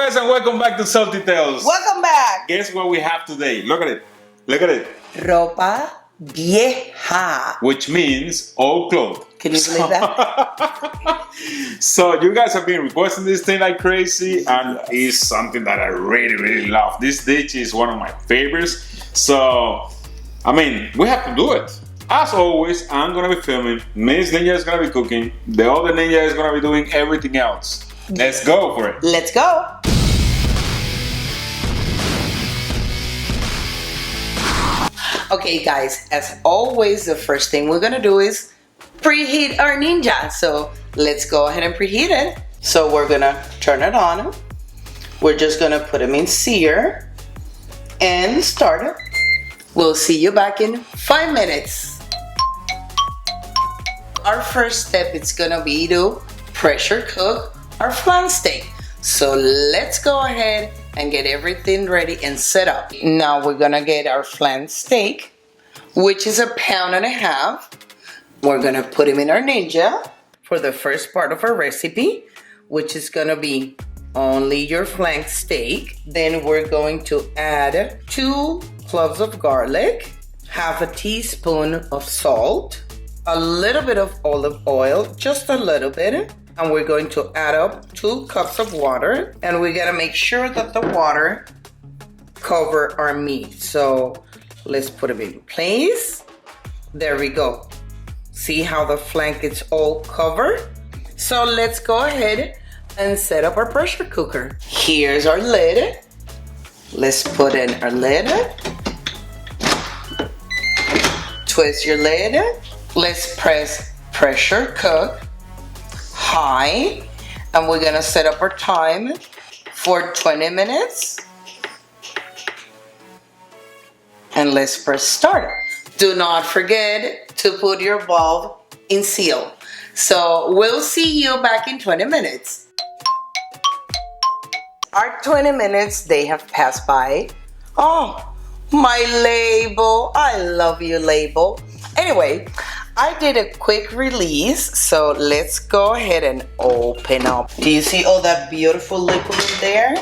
guys, and welcome back to Salty Tales. Welcome back. Guess what we have today? Look at it. Look at it. Ropa vieja. Which means old clothes. Can you believe that? So you guys have been requesting this thing like crazy, and it's something that I really love. This dish is one of my favorites. So, I mean, we have to do it. As always, I'm gonna be filming. Miss Ninja is gonna be cooking. The other Ninja is gonna be doing everything else. Let's go for it. Let's go. Okay guys, as always, the first thing we're gonna do is preheat our Ninja. So let's go ahead and preheat it. So we're gonna turn it on. We're just gonna put them in sear and start it. We'll see you back in 5 minutes. Our first step is gonna be to pressure cook our flank steak. So let's go ahead and get everything ready and set up. Now we're gonna get our flank steak, which is 1.5 pounds. We're gonna put him in our Ninja for the first part of our recipe, which is gonna be only your flank steak. Then we're going to add 2 cloves of garlic, 1/2 teaspoon of salt, a little bit of olive oil, just a little bit. And we're going to add up 2 cups of water, and we gotta make sure that the water cover our meat. So let's put it in place. There we go. See how the flank is all covered? So let's go ahead and set up our pressure cooker. Here's our lid. Let's put in our lid. Twist your lid. Let's press pressure cook high, and we're gonna set up our time for 20 minutes. And let's press start. Do not forget to put your bulb in seal. So we'll see you back in 20 minutes. Our 20 minutes, they have passed by. Oh, my label. I love you, label. Anyway, I did a quick release, so let's go ahead and open up. Do you see all that beautiful liquid in there?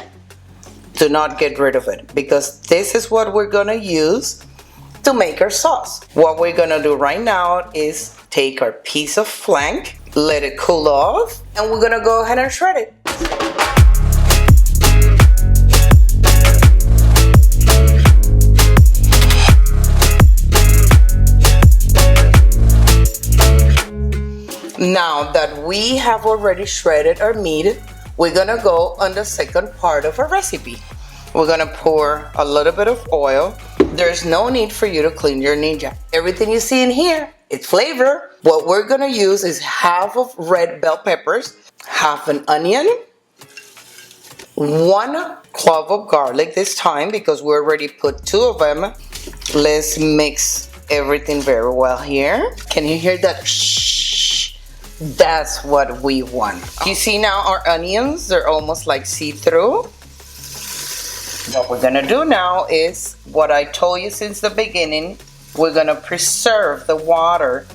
Do not get rid of it, because this is what we're gonna use to make our sauce. What we're gonna do right now is take our piece of flank, let it cool off, and we're gonna go ahead and shred it. Now that we have already shredded our meat, we're gonna go on the second part of our recipe. We're gonna pour a little bit of oil. There's no need for you to clean your Ninja. Everything you see in here, it's flavor. What we're gonna use is 1/2 of red bell peppers, 1/2 an onion, 1 clove of garlic this time, because we already put 2 of them. Let's mix everything very well here. Can you hear that? Shh. That's what we want. You see now our onions, they're almost like see-through. What we're gonna do now is what I told you since the beginning. We're gonna preserve the water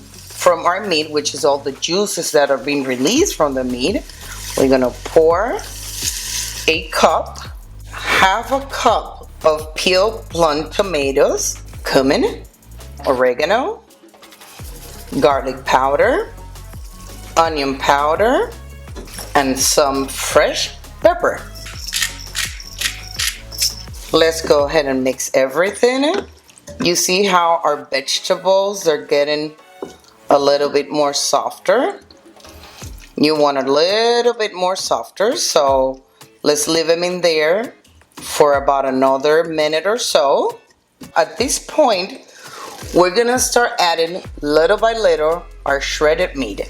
from our meat, which is all the juices that are being released from the meat. We're gonna pour 1 cup, 1/2 cup of peeled plum tomatoes, cumin, oregano, garlic powder, onion powder, and some fresh pepper. Let's go ahead and mix everything. You see how our vegetables are getting a little bit more softer. You want a little bit more softer, so let's leave them in there for about another minute or so. At this point, we're gonna start adding little by little our shredded meat.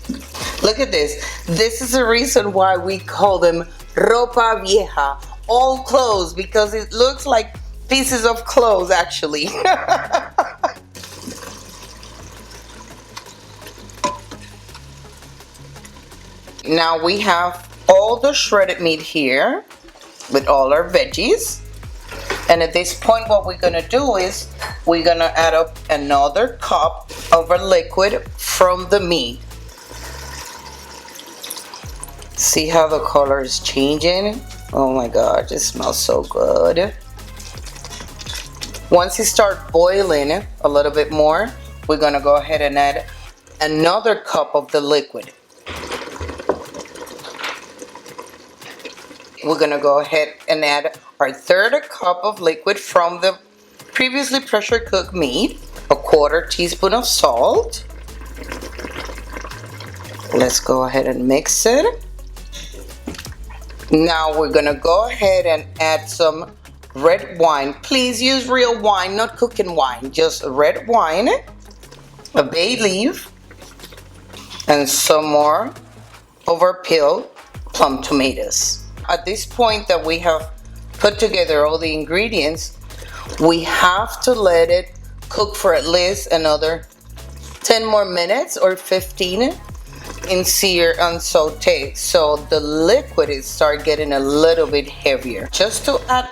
Look at this. This is the reason why we call them ropa vieja, old clothes, because it looks like pieces of clothes actually. Now we have all the shredded meat here with all our veggies. And at this point, what we're gonna do is we're gonna add up another cup of our liquid from the meat. See how the color is changing? Oh my God, it smells so good. Once it starts boiling a little bit more, we're gonna go ahead and add another cup of the liquid. We're gonna go ahead and add our third cup of liquid from the previously pressure cooked meat, a 1/4 teaspoon of salt. Let's go ahead and mix it. Now we're gonna go ahead and add some red wine. Please use real wine, not cooking wine, just red wine, a bay leaf, and some more of our peeled plum tomatoes. At this point that we have put together all the ingredients, we have to let it cook for at least another 10 more minutes or 15 in sear and saute, so the liquid is start getting a little bit heavier. Just to add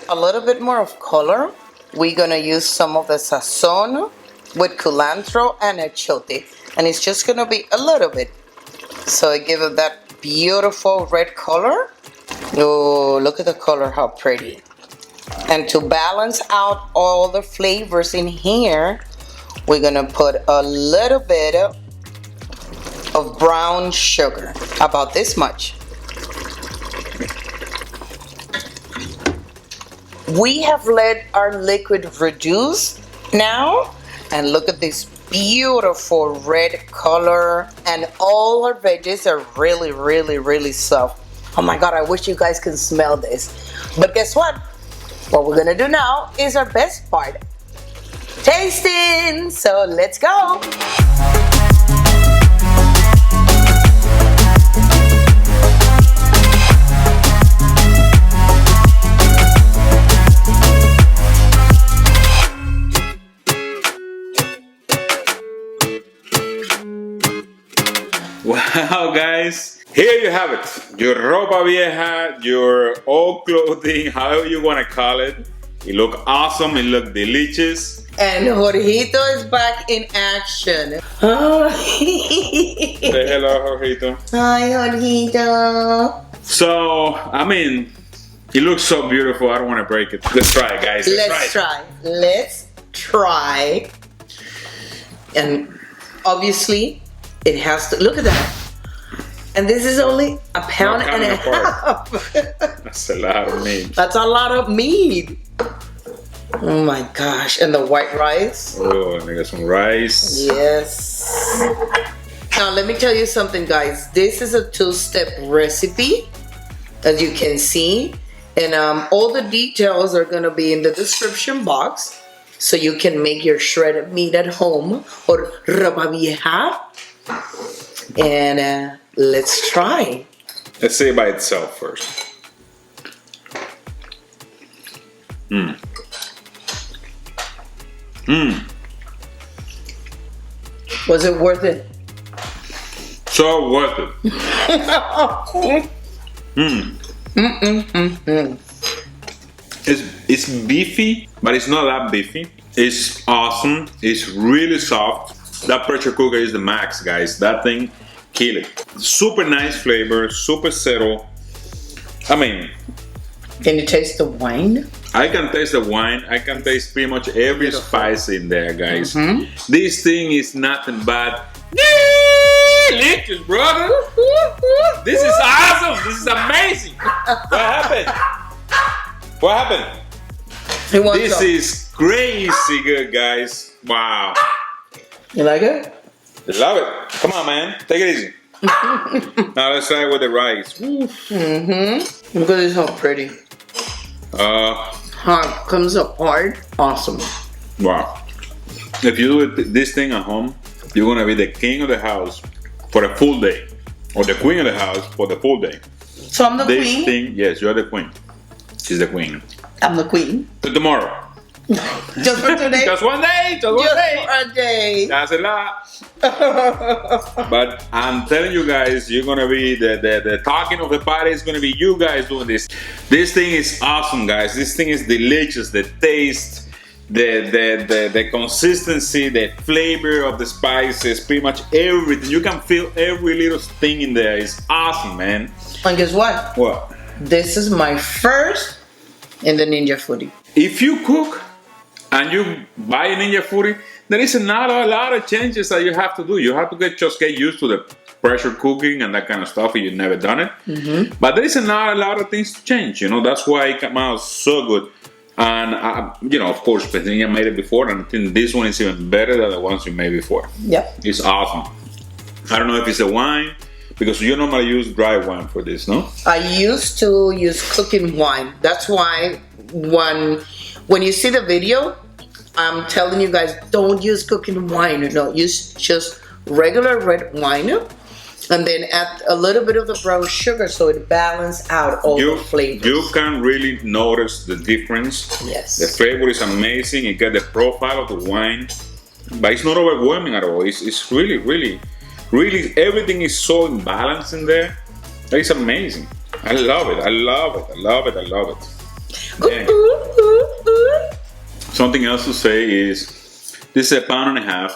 a little bit more of color, we're gonna use some of the sazon with culantro and achiote, and it's just gonna be a little bit, so it gives it that beautiful red color. Oh, look at the color, how pretty. And to balance out all the flavors in here, we're gonna put a little bit of brown sugar, about this much. We have let our liquid reduce now, and look at this beautiful red color, and all our veggies are really, really, really soft. Oh my God, I wish you guys can smell this. But guess what? What we're gonna do now is our best part, tasting. So let's go. Wow, guys, here you have it. Your ropa vieja, your old clothing, however you want to call it. It look awesome, it look delicious. And Jorgito is back in action. Oh. Say hello, Jorgito. Hi, Jorgito. So, I mean, it looks so beautiful, I don't want to break it. Let's try it, guys. Let's try. And obviously, it has to, look at that. And this is only a pound and a half. That's a lot of meat. That's a lot of meat. Oh my gosh. And the white rice. Oh, and I got some rice. Yes. Now let me tell you something, guys. This is a 2-step recipe, as you can see. And all the details are going to be in the description box, so you can make your shredded meat at home, or ropa vieja. And let's try. Let's say it by itself first. Mmm. Mmm. Was it worth it? So worth it. Mmm. It's beefy, but it's not that beefy. It's awesome. It's really soft. That pressure cooker is the max, guys. That thing, kill it. Super nice flavor, super subtle. I mean, can you taste the wine? I can taste the wine. I can taste pretty much every spice in there, guys. This thing is nothing but delicious, brother. This is awesome. This is amazing. What happened? What happened? This is crazy good, guys. Wow. You like it? Love it. Come on, man. Take it easy. Now let's try with the rice. Look at this, how pretty. How it comes apart. Awesome. Wow. If you do this thing at home, you're gonna be the king of the house for a full day, or the queen of the house for the full day. So I'm the this queen? Thing, yes, you're the queen. She's the queen. I'm the queen. To tomorrow. Just for today? Just one day. Just one day. For a day. That's a lot. But I'm telling you guys, you're gonna be the talking of the party is gonna be you guys doing this. This thing is awesome, guys. This thing is delicious. The taste, the consistency, the flavor of the spices, pretty much everything. You can feel every little thing in there. It's awesome, man. And guess what? What? This is my first in the Ninja Foodi. If you cook and you buy a Ninja Foodi, there is not a lot of changes that you have to do. You have to just get used to the pressure cooking and that kind of stuff if you've never done it. But there is not a lot of things to change. You know, that's why it came out so good. And you know, of course, Petrinia made it before, and I think this one is even better than the ones you made before. Yep. It's awesome. I don't know if it's a wine, because you normally use dry wine for this, no? I used to use cooking wine. That's why when you see the video, I'm telling you guys, don't use cooking wine. No, use just regular red wine, and then add a little bit of the brown sugar so it balances out all the flavors. You can really notice the difference. Yes. The flavor is amazing. You get the profile of the wine, but it's not overwhelming at all. It's really, really, really, everything is so in balance in there. It's amazing. I love it. I love it. I love it. I love it. Yeah. Something else to say is, this is 1.5 pounds.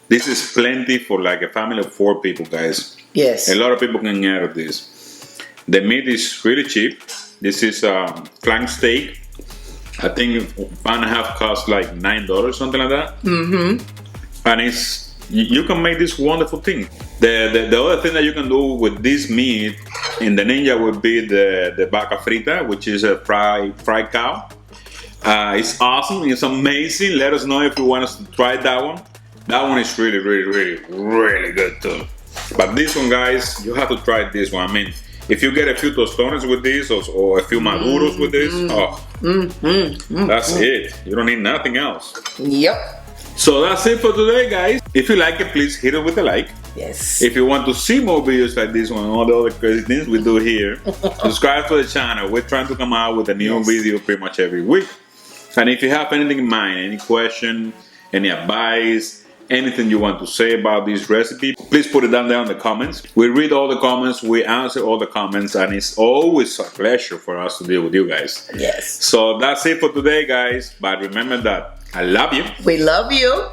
This is plenty for like a family of 4 people, guys. Yes. A lot of people can eat this. The meat is really cheap. This is flank steak. I think 1.5 pounds costs like $9, something like that. And it's, you can make this wonderful thing. The other thing that you can do with this meat in the Ninja would be the vaca frita, which is a fried cow. It's awesome. It's amazing. Let us know if you want us to try that one. That one is really, really, really, really good too. But this one, guys, you have to try this one. I mean, if you get a few tostones with this or a few maduros with this, that's it. You don't need nothing else. Yep. So that's it for today, guys. If you like it, please hit it with a like. Yes. If you want to see more videos like this one and all the other crazy things we do here, subscribe to the channel. We're trying to come out with a new video pretty much every week. And if you have anything in mind, any question, any advice, anything you want to say about this recipe, please put it down there in the comments. We read all the comments, we answer all the comments, and it's always a pleasure for us to deal with you guys. Yes. So that's it for today, guys. But remember that I love you. We love you.